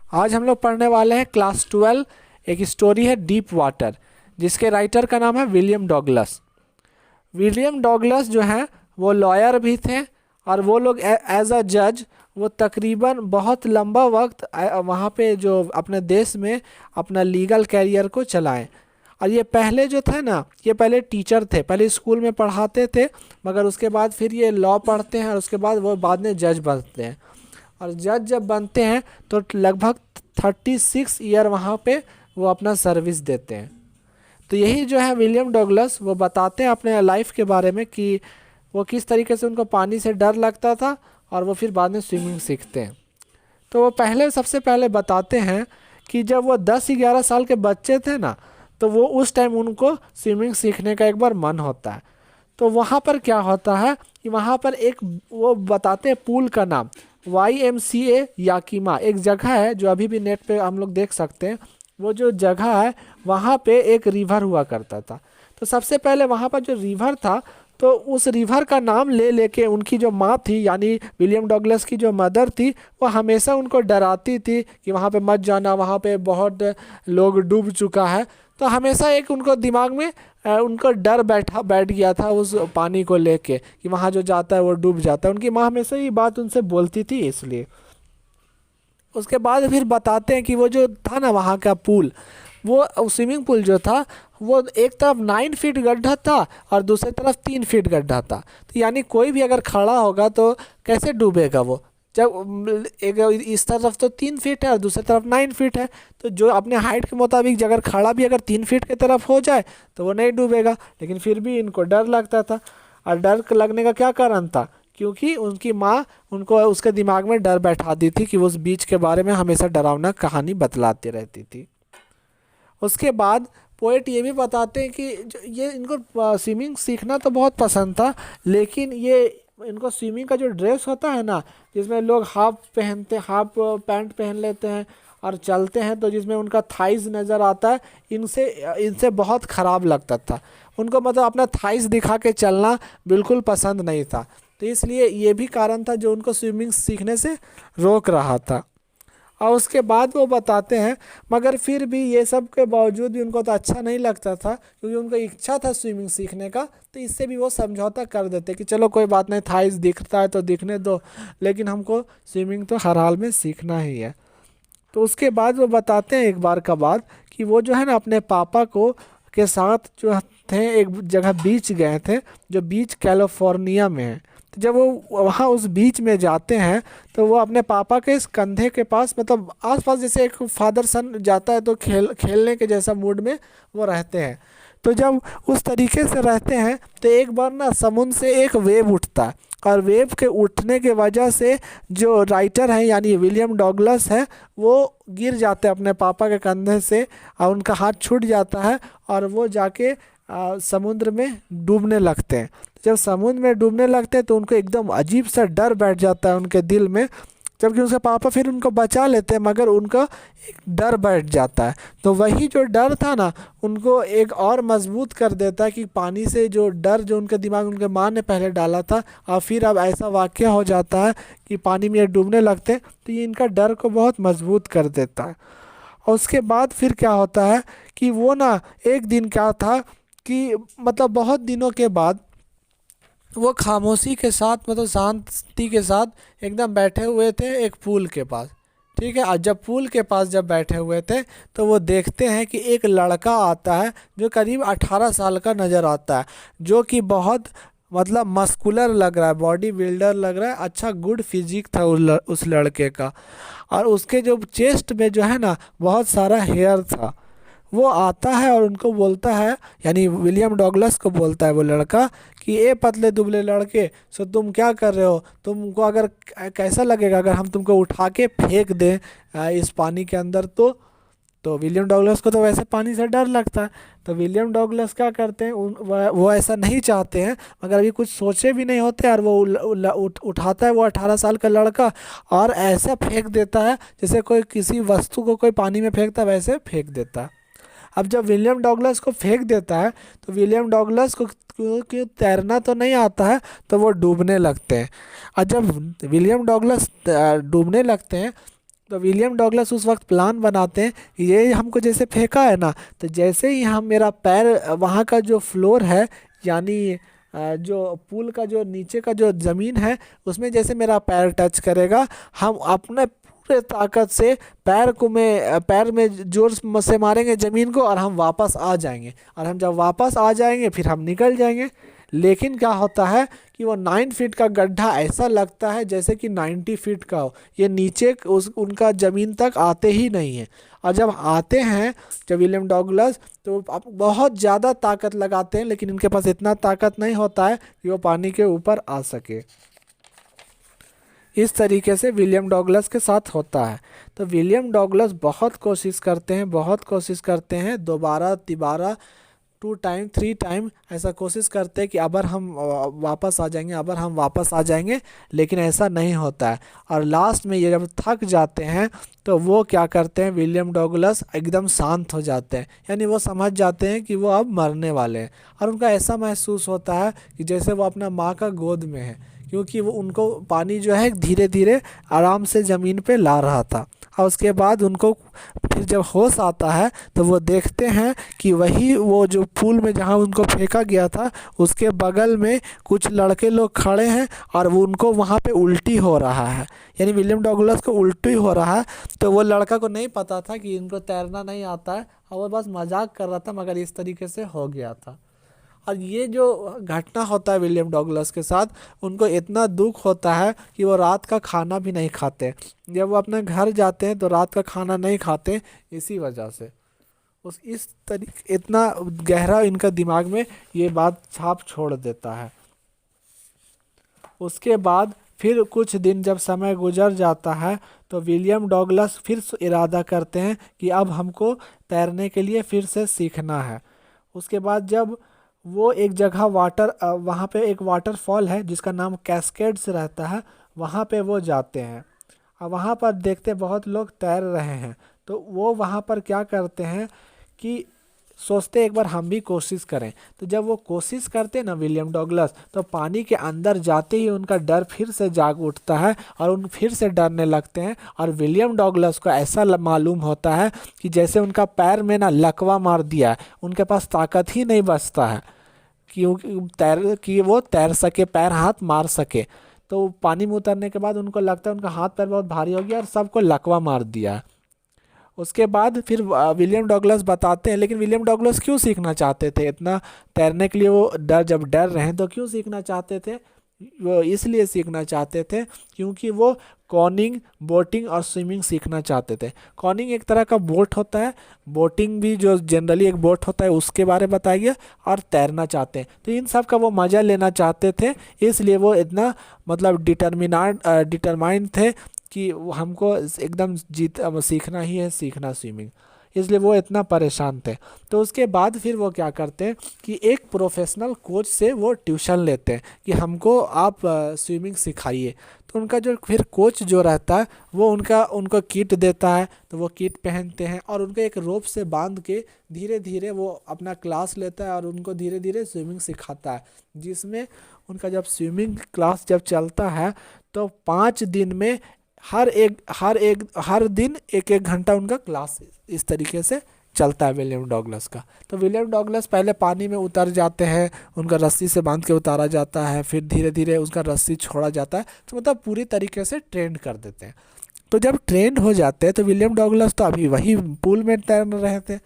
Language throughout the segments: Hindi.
आज हम लोग पढ़ने वाले हैं क्लास 12। एक स्टोरी है डीप वाटर, जिसके राइटर का नाम है विलियम डगलस। विलियम डगलस जो है वो लॉयर भी थे, और वो लोग एज अ जज वो तकरीबन बहुत लंबा वक्त वहाँ पे जो अपने देश में अपना लीगल कैरियर को चलाएं। और ये पहले जो थे ना, ये पहले टीचर थे, पहले स्कूल में पढ़ाते थे, मगर उसके बाद फिर ये लॉ पढ़ते हैं और उसके बाद वो बाद में जज बनते हैं। और जज जब बनते हैं तो लगभग 36 ईयर वहाँ पे वो अपना सर्विस देते हैं। तो यही जो है विलियम डगलस वो बताते हैं अपने लाइफ के बारे में कि वो किस तरीके से उनको पानी से डर लगता था और वो फिर बाद में स्विमिंग सीखते हैं। तो वो सबसे पहले बताते हैं कि जब वो 10-11 साल के बच्चे थे ना, तो वो उस टाइम उनको स्विमिंग सीखने का एक बार मन होता है। तो वहाँ पर क्या होता है कि वहाँ पर एक वो बताते हैं पूल का नाम YMCA याकीमा, एक जगह है जो अभी भी नेट पे हम लोग देख सकते हैं। वो जो जगह है वहाँ पे एक रिवर हुआ करता था। तो सबसे पहले वहाँ पर जो रिवर था, तो उस रिवर का नाम ले लेके उनकी जो माँ थी, यानी विलियम डगलस की जो मदर थी, वो हमेशा उनको डराती थी कि वहाँ पे मत जाना, वहाँ पे बहुत लोग डूब चुका है। तो हमेशा एक उनको दिमाग में उनको डर बैठ गया था उस पानी को लेके कि वहाँ जो जाता है वो डूब जाता है। उनकी माँ हमेशा ये बात उनसे बोलती थी, इसलिए। उसके बाद फिर बताते हैं कि वो जो था ना वहाँ का पूल, वो स्विमिंग पूल जो था वो एक तरफ 9 फीट गड्ढा था और दूसरी तरफ 3 फीट गड्ढा था। तो यानी कोई भी अगर खड़ा होगा तो कैसे डूबेगा वो, जब एक इस तरफ तो 3 फीट है और दूसरी तरफ 9 फीट है। तो जो अपने हाइट के मुताबिक अगर खड़ा भी अगर 3 फीट की तरफ हो जाए तो वो नहीं डूबेगा। लेकिन फिर भी इनको डर लगता था। और डर लगने का क्या कारण था, क्योंकि उनकी माँ उनको उसके दिमाग में डर बैठा दी थी कि वो उस बीच के बारे में हमेशा डरावना कहानी बतलाती रहती थी। उसके बाद पोएट ये भी बताते हैं कि ये इनको स्विमिंग सीखना तो बहुत पसंद था, लेकिन ये इनको स्विमिंग का जो ड्रेस होता है ना, जिसमें लोग हाफ पैंट पहन लेते हैं और चलते हैं, तो जिसमें उनका थाइज नज़र आता है, इनसे इनसे बहुत ख़राब लगता था। उनको मतलब अपना थाइज दिखा के चलना बिल्कुल पसंद नहीं था। तो इसलिए ये भी कारण था जो उनको स्विमिंग सीखने से रोक रहा था। और उसके बाद वो बताते हैं, मगर फिर भी ये सब के बावजूद भी उनको तो अच्छा नहीं लगता था, क्योंकि उनका इच्छा था स्विमिंग सीखने का। तो इससे भी वो समझौता कर देते कि चलो कोई बात नहीं, थाइस दिखता है तो दिखने दो, लेकिन हमको स्विमिंग तो हर हाल में सीखना ही है। तो उसके बाद वो बताते हैं एक बार का बात कि वो जो है ना अपने पापा को के साथ जो थे एक जगह बीच गए थे, जो बीच कैलिफोर्निया में है। तो जब वो वहाँ उस बीच में जाते हैं तो वो अपने पापा के इस कंधे के पास, मतलब आसपास जैसे एक फादर सन जाता है तो खेलने के जैसा मूड में वो रहते हैं। तो जब उस तरीके से रहते हैं तो एक बार ना समुद्र से एक वेव उठता है, और वेव के उठने के वजह से जो राइटर है यानी विलियम डगलस है, वो गिर जाते हैं अपने पापा के कंधे से, और उनका हाथ छूट जाता है और वो जाके समुद्र में डूबने लगते हैं। जब समुद्र में डूबने लगते हैं तो उनको एकदम अजीब सा डर बैठ जाता है उनके दिल में, जबकि उसके पापा फिर उनको बचा लेते हैं, मगर उनका एक डर बैठ जाता है। तो वही जो डर था ना, उनको एक और मजबूत कर देता है कि पानी से जो डर जो उनके दिमाग में उनके माँ ने पहले डाला था, और फिर अब ऐसा वाक़या हो जाता है कि पानी में ये डूबने लगते हैं, तो ये इनका डर को बहुत मजबूत कर देता है। और उसके बाद फिर क्या होता है कि वो ना एक दिन क्या था कि मतलब बहुत दिनों के बाद वो खामोशी के साथ, मतलब शांति के साथ एकदम बैठे हुए थे एक पूल के पास। ठीक है, और जब पूल के पास जब बैठे हुए थे तो वो देखते हैं कि एक लड़का आता है जो करीब 18 साल का नज़र आता है, जो कि बहुत मतलब मस्कुलर लग रहा है, बॉडी बिल्डर लग रहा है, अच्छा गुड फिजिक था उस लड़के का। और उसके जो चेस्ट में जो है ना बहुत सारा हेयर था। वो आता है और उनको बोलता है, यानी विलियम डगलस को बोलता है वो लड़का कि ए पतले दुबले लड़के, सो तुम क्या कर रहे हो, तुमको अगर कैसा लगेगा अगर हम तुमको उठा के फेंक दें इस पानी के अंदर। तो विलियम डगलस को तो वैसे पानी से डर लगता है। तो विलियम डगलस क्या करते हैं, वो ऐसा नहीं चाहते हैं, मगर अभी कुछ सोचे भी नहीं होते, और वो उठाता है वो 18 साल का लड़का और ऐसा फेंक देता है जैसे कोई किसी वस्तु को कोई पानी में फेंकता है, वैसे फेंक देता है। अब जब विलियम डगलस को फेंक देता है तो विलियम डगलस को क्योंकि तैरना तो नहीं आता है, तो वो डूबने लगते हैं। और जब विलियम डगलस डूबने लगते हैं तो विलियम डॉगलस उस वक्त प्लान बनाते हैं, ये हमको जैसे फेंका है ना, तो जैसे ही हम मेरा पैर वहाँ का जो फ्लोर है, यानी जो पुल का जो नीचे का जो ज़मीन है उसमें जैसे मेरा पैर टच करेगा, हम अपने पूरे ताकत से पैर में जोर से मारेंगे ज़मीन को और हम वापस आ जाएंगे। और हम जब वापस आ जाएंगे फिर हम निकल जाएंगे। लेकिन क्या होता है कि वो 9 फीट का गड्ढा ऐसा लगता है जैसे कि 90 फीट का हो, ये नीचे उस उनका ज़मीन तक आते ही नहीं है। और जब आते हैं जब विलियम डॉगलस, तो आप बहुत ज़्यादा ताकत लगाते हैं, लेकिन इनके पास इतना ताकत नहीं होता है कि वो पानी के ऊपर आ सके। इस तरीके से विलियम डॉगलस के साथ होता है। तो विलियम डॉगलस बहुत कोशिश करते हैं, बहुत कोशिश करते हैं, दोबारा तिबारा 2 टाइम 3 टाइम ऐसा कोशिश करते हैं कि अबर हम वापस आ जाएंगे, अबर हम वापस आ जाएंगे, लेकिन ऐसा नहीं होता है। और लास्ट में ये जब थक जाते हैं तो वो क्या करते हैं, विलियम डॉगलस एकदम शांत हो जाते हैं, यानी वो समझ जाते हैं कि वो अब मरने वाले हैं। और उनका ऐसा महसूस होता है कि जैसे वो अपना माँ का गोद में है, क्योंकि वो उनको पानी जो है धीरे धीरे आराम से ज़मीन पे ला रहा था। और उसके बाद उनको फिर जब होश आता है तो वो देखते हैं कि वही वो जो पुल में जहाँ उनको फेंका गया था उसके बगल में कुछ लड़के लोग खड़े हैं और वो उनको वहाँ पे उल्टी हो रहा है, यानी विलियम डॉगलस को उल्टी हो रहा है। तो वो लड़का को नहीं पता था कि इनको तैरना नहीं आता है और वो बस मजाक कर रहा था, मगर इस तरीके से हो गया था। और ये जो घटना होता है विलियम डॉगलस के साथ, उनको इतना दुख होता है कि वो रात का खाना भी नहीं खाते। जब वो अपने घर जाते हैं तो रात का खाना नहीं खाते, इसी वजह से उस इस तरीके इतना गहरा इनका दिमाग में ये बात छाप छोड़ देता है। उसके बाद फिर कुछ दिन जब समय गुजर जाता है तो विलियम डॉगलस फिर इरादा करते हैं कि अब हमको तैरने के लिए फिर से सीखना है। उसके बाद जब वो एक जगह वहाँ पे एक वाटरफॉल है जिसका नाम कैस्केड्स रहता है, वहाँ पे वो जाते हैं और वहाँ पर देखते बहुत लोग तैर रहे हैं। तो वो वहाँ पर क्या करते हैं कि सोचते एक बार हम भी कोशिश करें। तो जब वो कोशिश करते ना विलियम डॉगलस, तो पानी के अंदर जाते ही उनका डर फिर से जाग उठता है और उन फिर से डरने लगते हैं। और विलियम डॉगलस को ऐसा मालूम होता है कि जैसे उनका पैर में ना लकवा मार दिया है, उनके पास ताकत ही नहीं बचता है कि वो तैर सके, पैर हाथ मार सके। तो पानी में उतरने के बाद उनको लगता है उनका हाथ पैर बहुत भारी हो गया और सबको लकवा मार दिया है। उसके बाद फिर विलियम डॉगलस बताते हैं, लेकिन विलियम डॉगलस क्यों सीखना चाहते थे इतना तैरने के लिए, वो जब डर रहे हैं तो क्यों सीखना चाहते थे, वो इसलिए सीखना चाहते थे क्योंकि वो कॉनिंग, बोटिंग और स्विमिंग सीखना चाहते थे। कॉनिंग एक तरह का बोट होता है, बोटिंग भी जो जनरली एक बोट होता है उसके बारे में बताया गया, और तैरना चाहते हैं। तो इन सब का वो मज़ा लेना चाहते थे, इसलिए वो इतना मतलब डिटरमाइंड थे कि हमको एकदम सीखना ही है, सीखना स्विमिंग, इसलिए वो इतना परेशान थे। तो उसके बाद फिर वो क्या करते हैं कि एक प्रोफेशनल कोच से वो ट्यूशन लेते हैं कि हमको आप स्विमिंग सिखाइए। तो उनका जो फिर कोच जो रहता है वो उनको किट देता है, तो वो किट पहनते हैं और उनको एक रोप से बांध के धीरे धीरे वो अपना क्लास लेता है और उनको धीरे धीरे स्विमिंग सिखाता है। जिसमें उनका जब स्विमिंग क्लास जब चलता है तो 5 दिन में हर दिन 1-1 घंटा उनका क्लास इस तरीके से चलता है विलियम डॉगलस का। तो विलियम डॉगलस पहले पानी में उतर जाते हैं, उनका रस्सी से बांध के उतारा जाता है, फिर धीरे धीरे उसका रस्सी छोड़ा जाता है, तो मतलब पूरी तरीके से ट्रेंड कर देते हैं। तो जब ट्रेंड हो जाते हैं तो विलियम डॉगलस तो अभी वही पूल में तैर रहे थे।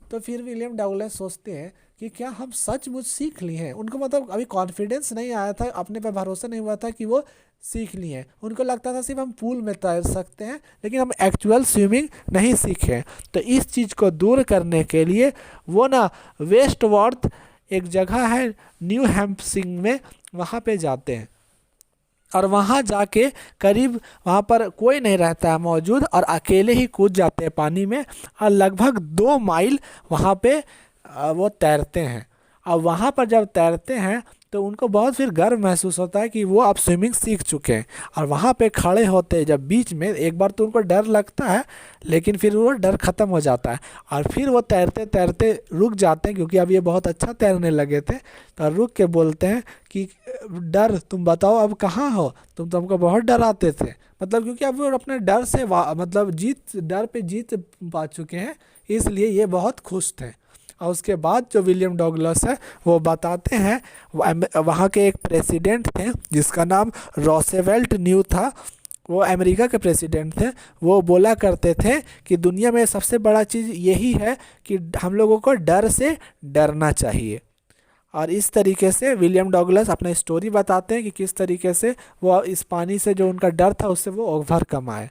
तो फिर विलियम डॉगलस सोचते हैं कि क्या हम सचमुच सीख लिए हैं। उनको मतलब अभी कॉन्फिडेंस नहीं आया था, अपने पर भरोसा नहीं हुआ था कि वो सीख लिए हैं। उनको लगता था सिर्फ हम पूल में तैर सकते हैं, लेकिन हम एक्चुअल स्विमिंग नहीं सीखे हैं। तो इस चीज़ को दूर करने के लिए वो ना वेस्ट वर्थ एक जगह है न्यू हैम्पशिर में, वहाँ पे जाते हैं और वहाँ जाके करीब वहाँ पर कोई नहीं रहता है मौजूद, और अकेले ही कूद जाते हैं पानी में और लगभग 2 माइल वहाँ पे वो तैरते हैं। और वहाँ पर जब तैरते हैं तो उनको बहुत फिर गर्व महसूस होता है कि वो अब स्विमिंग सीख चुके हैं। और वहाँ पे खड़े होते हैं जब बीच में, एक बार तो उनको डर लगता है, लेकिन फिर वो डर ख़त्म हो जाता है और फिर वो तैरते तैरते रुक जाते हैं, क्योंकि अब ये बहुत अच्छा तैरने लगे थे। तो रुक के बोलते हैं कि डर तुम बताओ अब कहाँ हो, तुम तो हमको बहुत डराते थे, मतलब क्योंकि अब वो अपने डर से मतलब डर पे जीत पा चुके हैं, इसलिए ये बहुत खुश थे। और उसके बाद जो विलियम डॉगलस है वो बताते हैं, वहाँ के एक प्रेसिडेंट थे जिसका नाम रोसेवेल्ट न्यू था, वो अमेरिका के प्रेसिडेंट थे। वो बोला करते थे कि दुनिया में सबसे बड़ा चीज़ यही है कि हम लोगों को डर से डरना चाहिए। और इस तरीके से विलियम डॉगलस अपना स्टोरी बताते हैं कि किस तरीके से वो इस पानी से जो उनका डर था उससे वो ओवरकम आए।